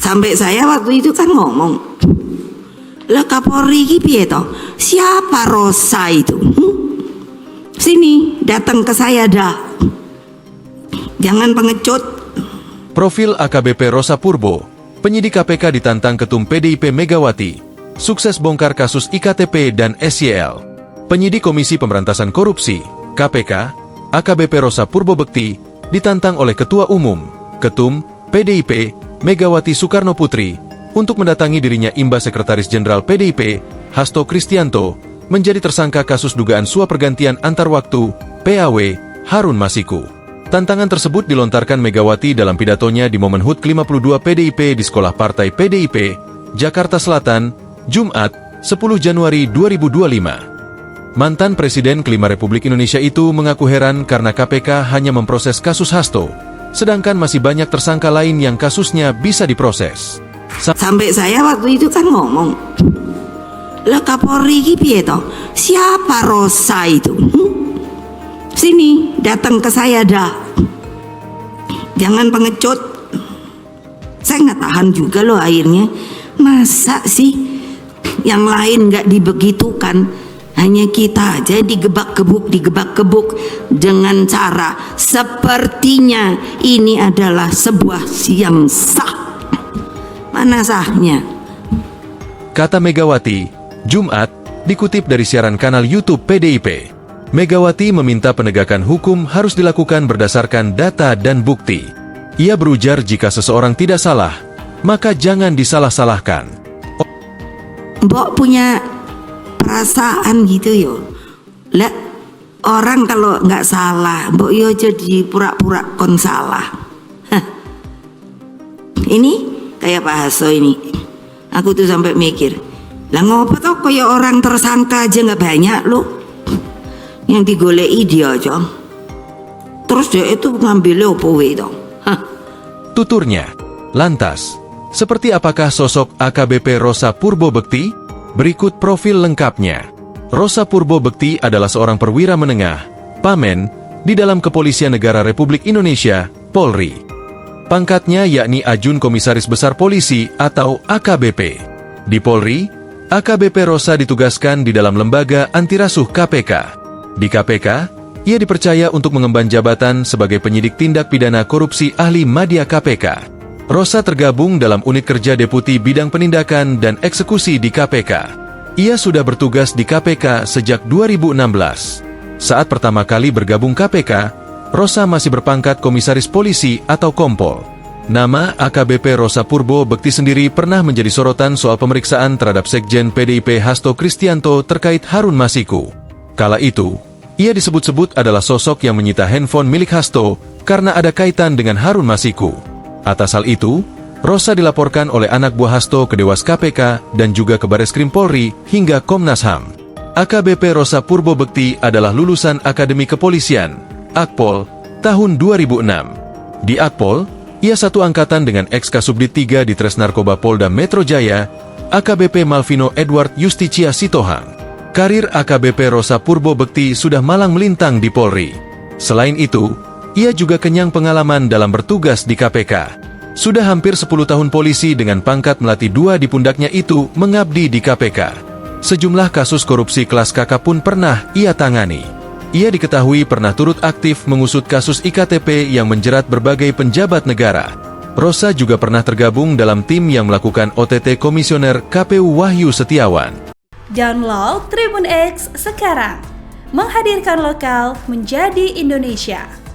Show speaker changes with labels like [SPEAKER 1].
[SPEAKER 1] Sampai saya waktu itu kan ngomong, lah Kapolri iki piye toh? Siapa Rosa itu? Sini, datang ke saya dah. Jangan pengecut.
[SPEAKER 2] Profil AKBP Rosa Purbo, penyidik KPK ditantang Ketum PDIP Megawati, sukses bongkar kasus IKTP dan SYL. Penyidik Komisi Pemberantasan Korupsi, KPK, AKBP Rosa Purbo Bekti, ditantang oleh Ketua Umum, Ketum, PDIP, Megawati Soekarno Putri, untuk mendatangi dirinya Imba Sekretaris Jenderal PDIP, Hasto Kristianto, menjadi tersangka kasus dugaan suap pergantian antar waktu, PAW, Harun Masiku. Tantangan tersebut dilontarkan Megawati dalam pidatonya di momen HUT ke-52 PDIP di Sekolah Partai PDIP, Jakarta Selatan, Jumat, 10 Januari 2025. Mantan Presiden kelima Republik Indonesia itu mengaku heran karena KPK hanya memproses kasus Hasto, sedangkan masih banyak tersangka lain yang kasusnya bisa diproses.
[SPEAKER 1] Sampai saya waktu itu kan ngomong, lah Kapolri iki piye toh? Siapa Rosa itu? Sini, datang ke saya dah. Jangan pengecut. Saya nggak tahan juga loh akhirnya. Masa sih yang lain nggak dibegitukan, hanya kita aja digebak-gebuk dengan cara sepertinya ini adalah sebuah yang sah. Mana sahnya?
[SPEAKER 2] Kata Megawati, Jumat, dikutip dari siaran kanal YouTube PDIP. Megawati meminta penegakan hukum harus dilakukan berdasarkan data dan bukti. Ia berujar jika seseorang tidak salah, maka jangan disalah-salahkan.
[SPEAKER 1] Mbok punya perasaan gitu yo. Lah, orang kalau nggak salah, mbok yo jadi pura-pura kon salah. Hah. Ini kayak Pak Hasto ini. Aku tuh sampai mikir, lah ngopo toh kayak orang tersangka aja nggak banyak loh. Yang digoleki dia aja. Terus dia itu ngambilnya opo wae toh. Hah.
[SPEAKER 2] Tuturnya, lantas, seperti apakah sosok AKBP Rosa Purbo Bekti? Berikut profil lengkapnya. Rosa Purbo Bekti adalah seorang perwira menengah, Pamen, di dalam Kepolisian Negara Republik Indonesia, Polri. Pangkatnya yakni Ajun Komisaris Besar Polisi atau AKBP. Di Polri, AKBP Rosa ditugaskan di dalam lembaga antirasuh KPK. Di KPK, ia dipercaya untuk mengemban jabatan sebagai penyidik tindak pidana korupsi ahli madya KPK. Rosa tergabung dalam unit kerja Deputi Bidang Penindakan dan Eksekusi di KPK. Ia sudah bertugas di KPK sejak 2016. Saat pertama kali bergabung KPK, Rosa masih berpangkat Komisaris Polisi atau Kompol. Nama AKBP Rosa Purbo Bekti sendiri pernah menjadi sorotan soal pemeriksaan terhadap Sekjen PDIP Hasto Kristianto terkait Harun Masiku. Kala itu, ia disebut-sebut adalah sosok yang menyita handphone milik Hasto karena ada kaitan dengan Harun Masiku. Atas hal itu, Rosa dilaporkan oleh anak buah Hasto ke Dewas KPK dan juga ke Bareskrim Polri hingga Komnas HAM. AKBP Rosa Purbo Bekti adalah lulusan Akademi Kepolisian, Akpol, tahun 2006. Di Akpol, ia satu angkatan dengan ex-Kasubdit 3 di Tres Narkoba Polda Metro Jaya, AKBP Malvino Edward Yusticia Sitohang. Karir AKBP Rosa Purbo Bekti sudah malang melintang di Polri. Selain itu, ia juga kenyang pengalaman dalam bertugas di KPK. Sudah hampir 10 tahun polisi dengan pangkat Melati 2 di pundaknya itu mengabdi di KPK. Sejumlah kasus korupsi kelas kakap pun pernah ia tangani. Ia diketahui pernah turut aktif mengusut kasus IKTP yang menjerat berbagai penjabat negara. Rosa juga pernah tergabung dalam tim yang melakukan OTT Komisioner KPU Wahyu Setiawan.
[SPEAKER 3] Download Tribun X sekarang, menghadirkan lokal menjadi Indonesia.